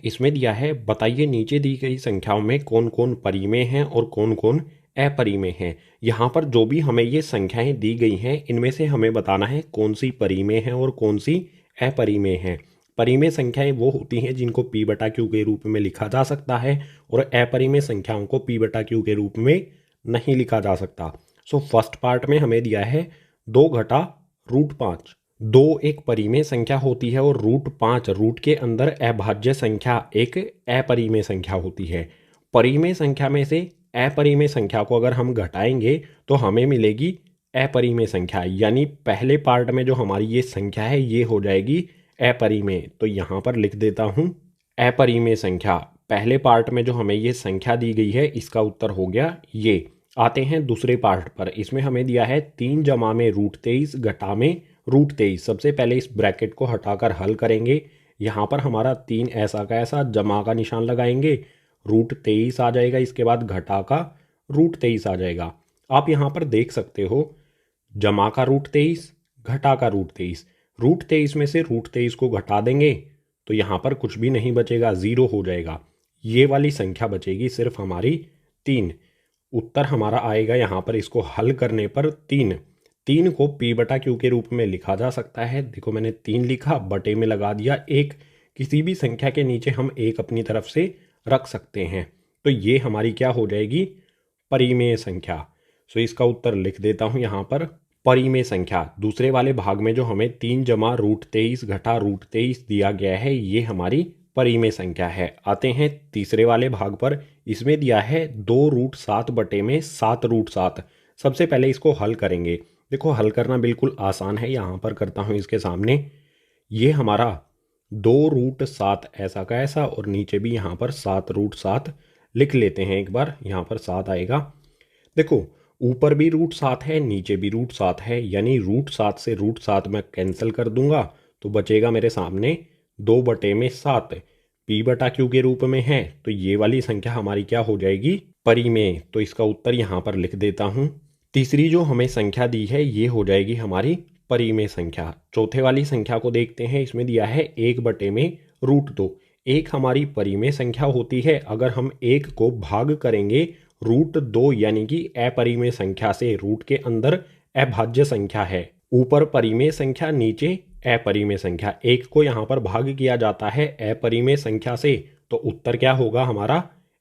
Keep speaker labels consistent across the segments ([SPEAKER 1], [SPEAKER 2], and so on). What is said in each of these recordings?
[SPEAKER 1] इसमें दिया है बताइए नीचे दी गई संख्याओं में कौन कौन परिमेय हैं और कौन कौन अपरिमेय हैं। यहाँ पर जो भी हमें ये संख्याएं दी गई हैं इनमें से हमें बताना है कौन सी परिमेय है और कौन सी अपरिमेय है। परिमेय संख्याएं वो होती हैं जिनको p बटा क्यू के रूप में लिखा जा सकता है और अपरिमेय संख्याओं को p बटा क्यू के रूप में नहीं लिखा जा सकता। सो फर्स्ट पार्ट में हमें दिया है 2 घटा √5। 2 एक परिमेय संख्या होती है और √5 रूट के अंदर अभाज्य संख्या एक अपरिमेय संख्या होती है। परिमेय संख्या में से अपरिमेय संख्या को अगर हम घटाएंगे तो हमें मिलेगी अपरिमेय संख्या, यानी पहले पार्ट में जो हमारी ये संख्या है ये हो जाएगी अपरिमेय। तो यहाँ पर लिख देता हूँ अपरिमेय संख्या। पहले पार्ट में जो हमें ये संख्या दी गई है इसका उत्तर हो गया ये। आते हैं दूसरे पार्ट पर। इसमें हमें दिया है 3 जमा में √23 घटा में √23। सबसे पहले इस ब्रैकेट को हटाकर हल करेंगे। यहाँ पर हमारा 3 ऐसा का ऐसा जमा का निशान लगाएंगे, √23 आ जाएगा, इसके बाद घटा का √23 आ जाएगा। आप यहाँ पर देख सकते हो जमा का √23 घटा का √23। √23 में से √23 को घटा देंगे तो यहाँ पर कुछ भी नहीं बचेगा, 0 हो जाएगा। ये वाली संख्या बचेगी सिर्फ हमारी 3। उत्तर हमारा आएगा यहाँ पर इसको हल करने पर 3। 3 को p बटा क्यू के रूप में लिखा जा सकता है। देखो मैंने 3 लिखा, बटे में लगा दिया 1। किसी भी संख्या के नीचे हम 1 अपनी तरफ से रख सकते हैं। तो ये हमारी क्या हो जाएगी, परिमेय संख्या। सो इसका उत्तर लिख देता हूँ यहाँ पर परिमेय संख्या। दूसरे वाले भाग में जो हमें 3 जमा √23 घटा √23 दिया गया है ये हमारी परिमेय संख्या है। आते हैं तीसरे वाले भाग पर। इसमें दिया है 2√7 बटे में 7√7। सबसे पहले इसको हल करेंगे। देखो हल करना बिल्कुल आसान है, यहाँ पर करता हूँ इसके सामने। ये हमारा 2√7 ऐसा का ऐसा और नीचे भी यहाँ पर 7√7 लिख लेते हैं एक बार। यहाँ पर 7 आएगा। देखो ऊपर भी √7 है, नीचे भी √7 है, यानी √7 से √7 मैं कैंसिल कर दूंगा तो बचेगा मेरे सामने 2 बटे में 7। p बटा क्यू के रूप में है तो ये वाली संख्या हमारी क्या हो जाएगी, परिमेय। तो इसका उत्तर यहाँ पर लिख देता हूँ। तीसरी जो हमें संख्या दी है ये हो जाएगी हमारी परिमेय संख्या। चौथे वाली संख्या को देखते हैं। इसमें दिया है 1 बटे में √2। 1 हमारी परिमेय संख्या होती है। अगर हम 1 को भाग करेंगे √2 यानी कि अपरिमेय संख्या से, रूट के अंदर अभाज्य संख्या है, ऊपर परिमेय संख्या नीचे अपरिमेय संख्या, 1 को यहाँ पर भाग किया जाता है अपरिमेय संख्या से तो उत्तर क्या होगा हमारा,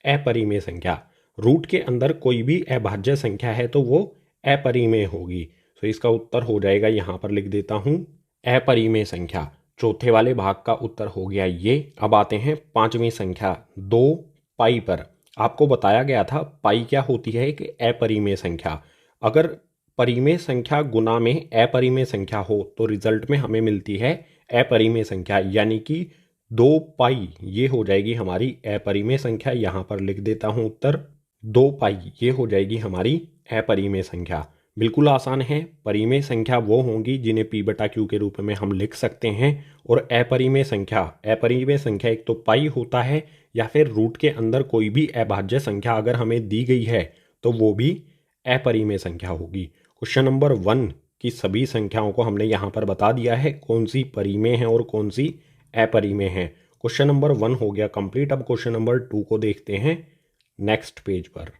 [SPEAKER 1] अपरिमेय संख्या। रूट के अंदर कोई भी अभाज्य संख्या है तो वो अपरिमेय होगी। तो इसका उत्तर हो जाएगा, यहाँ पर लिख देता हूँ अपरिमेय संख्या। चौथे वाले भाग का उत्तर हो गया ये। अब आते हैं पांचवी संख्या 2 पाई पर। आपको बताया गया था पाई क्या होती है, एक अपरिमेय संख्या। अगर परिमेय संख्या गुना में अपरिमेय संख्या हो तो रिजल्ट में हमें मिलती है अपरिमेय संख्या, यानी कि 2 पाई ये हो जाएगी हमारी अपरिमेय संख्या। यहाँ पर लिख देता हूँ उत्तर 2 पाई ये हो जाएगी हमारी अपरिमेय संख्या। बिल्कुल आसान है। परिमेय संख्या वो होंगी जिन्हें p बटा क्यू के रूप में हम लिख सकते हैं, और अपरिमेय संख्या एक तो पाई होता है या फिर रूट के अंदर कोई भी अभाज्य संख्या अगर हमें दी गई है तो वो भी अपरिमेय संख्या होगी। क्वेश्चन नंबर 1 की सभी संख्याओं को हमने यहाँ पर बता दिया है कौन सी परिमेय है और कौन सी अपरिमेय है। क्वेश्चन नंबर 1 हो गया कंप्लीट। अब क्वेश्चन नंबर 2 को देखते हैं नेक्स्ट पेज पर।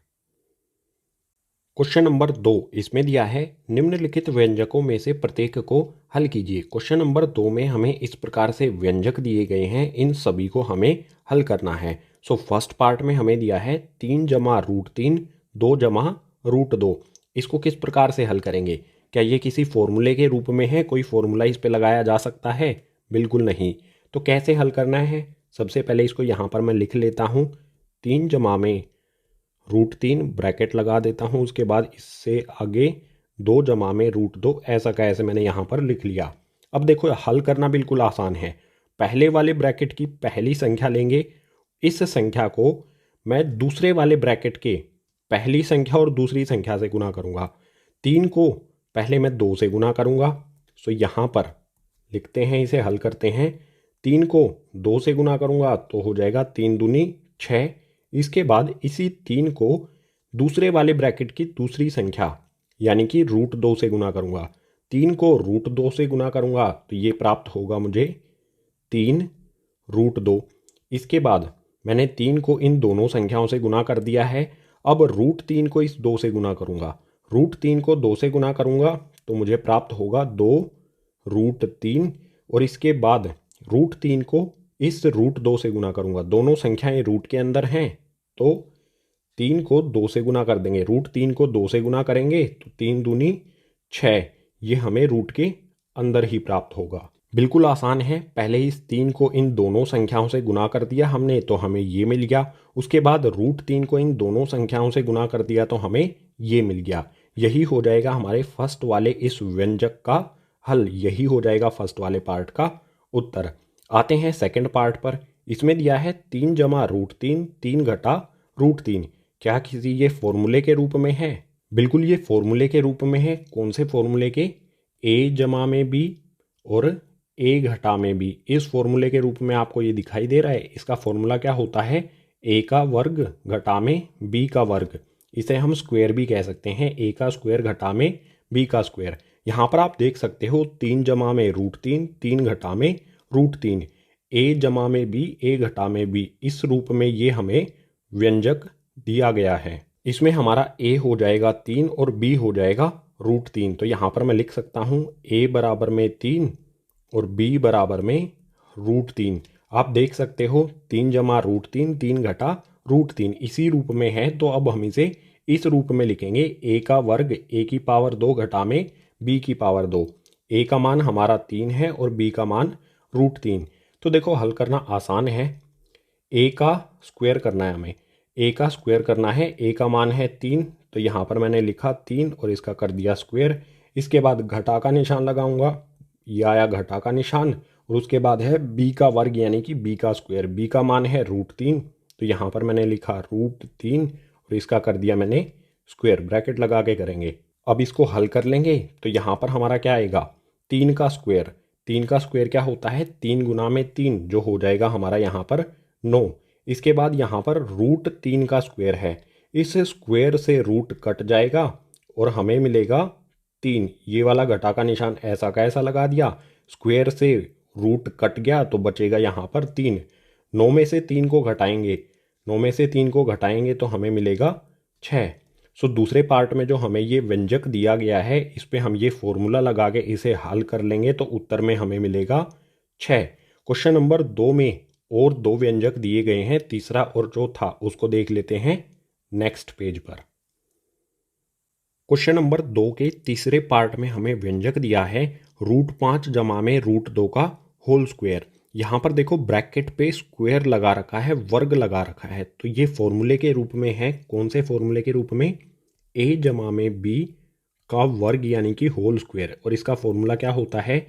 [SPEAKER 1] क्वेश्चन नंबर 2 इसमें दिया है निम्नलिखित व्यंजकों में से प्रत्येक को हल कीजिए। क्वेश्चन नंबर 2 में हमें इस प्रकार से व्यंजक दिए गए हैं, इन सभी को हमें हल करना है। सो फर्स्ट पार्ट में हमें दिया है 3 जमा √3 2 जमा √2। इसको किस प्रकार से हल करेंगे? क्या ये किसी फॉर्मूले के रूप में है? कोई फॉर्मूला इस पे लगाया जा सकता है? बिल्कुल नहीं। तो कैसे हल करना है? सबसे पहले इसको यहाँ पर मैं लिख लेता हूँ 3 जमा में √3 ब्रैकेट लगा देता हूँ। उसके बाद इससे आगे 2 जमा में √2 ऐसा का ऐसे मैंने यहाँ पर लिख लिया। अब देखो हल करना बिल्कुल आसान है। पहले वाले ब्रैकेट की पहली संख्या लेंगे, इस संख्या को मैं दूसरे वाले ब्रैकेट के पहली संख्या और दूसरी संख्या से गुना करूँगा। 3 को पहले मैं 2 से गुना करूँगा। सो यहाँ पर लिखते हैं, इसे हल करते हैं। 3 को 2 से गुना करूँगा तो हो जाएगा 3 दूनी 6। इसके बाद इसी 3 को दूसरे वाले ब्रैकेट की दूसरी संख्या यानी कि √2 से गुना करूँगा। 3 को √2 से गुना करूँगा तो ये प्राप्त होगा मुझे 3 √2। इसके बाद मैंने 3 को इन दोनों संख्याओं से गुना कर दिया है। अब √3 को इस 2 से गुना करूँगा। √3 को 2 से गुना करूँगा तो मुझे प्राप्त होगा 2√3 और इसके बाद √3 को इस √2 से गुना करूँगा। दोनों संख्याएं रूट के अंदर हैं तो 3 को 2 से गुना कर देंगे। √3 को 2 से गुना करेंगे तो 3 दूनी 6, ये हमें रूट के अंदर ही प्राप्त होगा। बिल्कुल आसान है। पहले इस 3 को इन दोनों संख्याओं से गुना कर दिया हमने तो हमें ये मिल गया। उसके बाद √3 को इन दोनों संख्याओं से गुना कर दिया तो हमें ये मिल गया। यही हो जाएगा हमारे फर्स्ट वाले इस व्यंजक का हल। यही हो जाएगा फर्स्ट वाले पार्ट का उत्तर। आते हैं सेकंड पार्ट पर। इसमें दिया है 3 जमा √3, 3 घटा √3। क्या किसी ये फॉर्मूले के रूप में है? बिल्कुल ये फॉर्मूले के रूप में है। कौन से फॉर्मूले के? a जमा में b और a घटा में b। इस फॉर्मूले के रूप में आपको ये दिखाई दे रहा है। इसका फॉर्मूला क्या होता है? a का वर्ग घटा में b का वर्ग। इसे हम स्क्वायर भी कह सकते हैं। a का स्क्वायर घटा में b का स्क्वायर। यहाँ पर आप देख सकते हो 3 जमा में √3, 3 घटा में √3, a जमा में b, a घटा में b। इस रूप में ये हमें व्यंजक दिया गया है। इसमें हमारा a हो जाएगा 3 और b हो जाएगा √3। तो यहाँ पर मैं लिख सकता हूँ a बराबर में 3 और b बराबर में √3। आप देख सकते हो 3 जमा √3, 3 घटा √3 इसी रूप में है। तो अब हम इसे इस रूप में लिखेंगे a का वर्ग a की पावर 2 घटा में b की पावर 2। a का मान हमारा 3 है और b का मान √3। तो देखो हल करना आसान है। a का स्क्वायर करना है हमें। a का स्क्वायर करना है। a का मान है 3 तो यहाँ पर मैंने लिखा 3 और इसका कर दिया स्क्वायर। इसके बाद घटा का निशान लगाऊंगा, ये आया घटा का निशान। और उसके बाद है b का वर्ग यानी कि b का स्क्वायर। b का मान है √3 तो यहाँ पर मैंने लिखा √3 और इसका कर दिया मैंने स्क्वायर। ब्रैकेट लगा के करेंगे। अब इसको हल कर लेंगे तो यहाँ पर हमारा क्या आएगा? 3 का स्क्वायर। 3 का स्क्वायर क्या होता है? 3 गुना में 3 जो हो जाएगा हमारा यहाँ पर 9। इसके बाद यहाँ पर √3 का स्क्वायर है। इस स्क्वायर से रूट कट जाएगा और हमें मिलेगा 3। ये वाला घटा का निशान ऐसा का ऐसा लगा दिया। स्क्वायर से रूट कट गया तो बचेगा यहाँ पर 3। 9 में से 3 को घटाएंगे, 9 में से 3 को घटाएंगे तो हमें मिलेगा 6। सो दूसरे पार्ट में जो हमें ये व्यंजक दिया गया है इस पे हम ये फॉर्मूला लगा के इसे हल कर लेंगे तो उत्तर में हमें मिलेगा 6। क्वेश्चन नंबर 2 में और 2 व्यंजक दिए गए हैं। तीसरा और चौथा उसको देख लेते हैं नेक्स्ट पेज पर। क्वेश्चन नंबर 2 के तीसरे पार्ट में हमें व्यंजक दिया है √5 जमा में √2 का होल स्क्वायर। यहाँ पर देखो ब्रैकेट पे स्क्वायर लगा रखा है, वर्ग लगा रखा है। तो ये फॉर्मूले के रूप में है। कौन से फॉर्मूले के रूप में? a जमा में b का वर्ग यानी कि होल स्क्वायर। और इसका फॉर्मूला क्या होता है?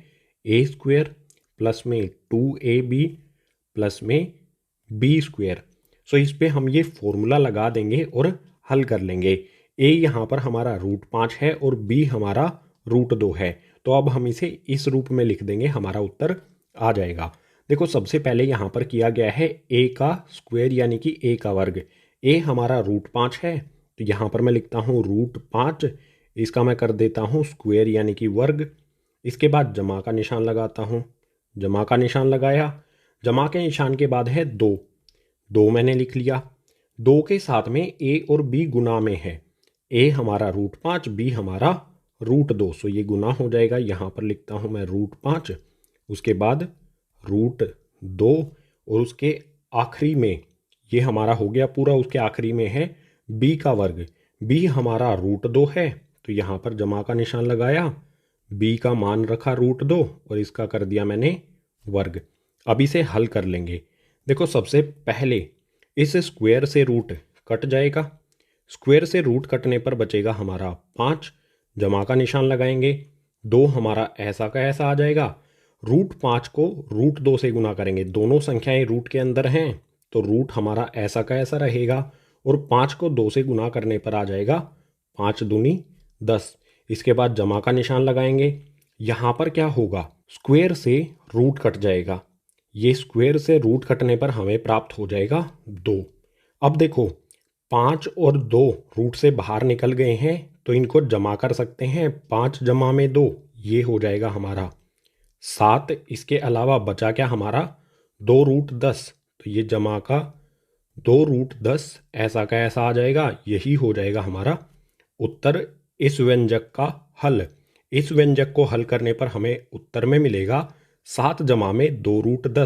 [SPEAKER 1] a स्क्वायर प्लस में 2ab प्लस में b स्क्वायर। सो इस पे हम ये फॉर्मूला लगा देंगे और हल कर लेंगे। a यहाँ पर हमारा √5 है और b हमारा √2 है। तो अब हम इसे इस रूप में लिख देंगे, हमारा उत्तर आ जाएगा। देखो सबसे पहले यहाँ पर किया गया है a का स्क्वायर यानी कि a का वर्ग। a हमारा √5 है तो यहाँ पर मैं लिखता हूँ √5। इसका मैं कर देता हूँ स्क्वायर यानी कि वर्ग। इसके बाद जमा का निशान लगाता हूँ, जमा का निशान लगाया। जमा के निशान के बाद है 2, 2 मैंने लिख लिया। 2 के साथ में a और b गुना में है। a हमारा √5, b हमारा √2। सो ये गुना हो जाएगा। यहाँ पर लिखता हूँ मैं √5, उसके बाद √2 और उसके आखिरी में ये हमारा हो गया पूरा। उसके आखिरी में है b का वर्ग। b हमारा √2 है तो यहाँ पर जमा का निशान लगाया, b का मान रखा √2 और इसका कर दिया मैंने वर्ग। अब इसे हल कर लेंगे। देखो सबसे पहले इस स्क्वायर से रूट कट जाएगा। स्क्वायर से रूट कटने पर बचेगा हमारा 5। जमा का निशान लगाएंगे, 2 हमारा ऐसा का ऐसा आ जाएगा। √5 को √2 से गुना करेंगे। दोनों संख्याएं रूट के अंदर हैं तो रूट हमारा ऐसा का ऐसा रहेगा और 5 को 2 से गुना करने पर आ जाएगा 5 दूनी 10। इसके बाद जमा का निशान लगाएंगे। यहाँ पर क्या होगा? स्क्वायर से रूट कट जाएगा। ये स्क्वायर से रूट कटने पर हमें प्राप्त हो जाएगा 2। अब देखो 5 और 2 रूट से बाहर निकल गए हैं तो इनको जमा कर सकते हैं। 5 जमा में 2 ये हो जाएगा हमारा 7। इसके अलावा बचा क्या हमारा? 2 √10 तो ये जमा का 2√10 ऐसा का ऐसा आ जाएगा। यही हो जाएगा हमारा उत्तर इस व्यंजक का हल। इस व्यंजक को हल करने पर हमें उत्तर में मिलेगा 7 जमा में 2√10।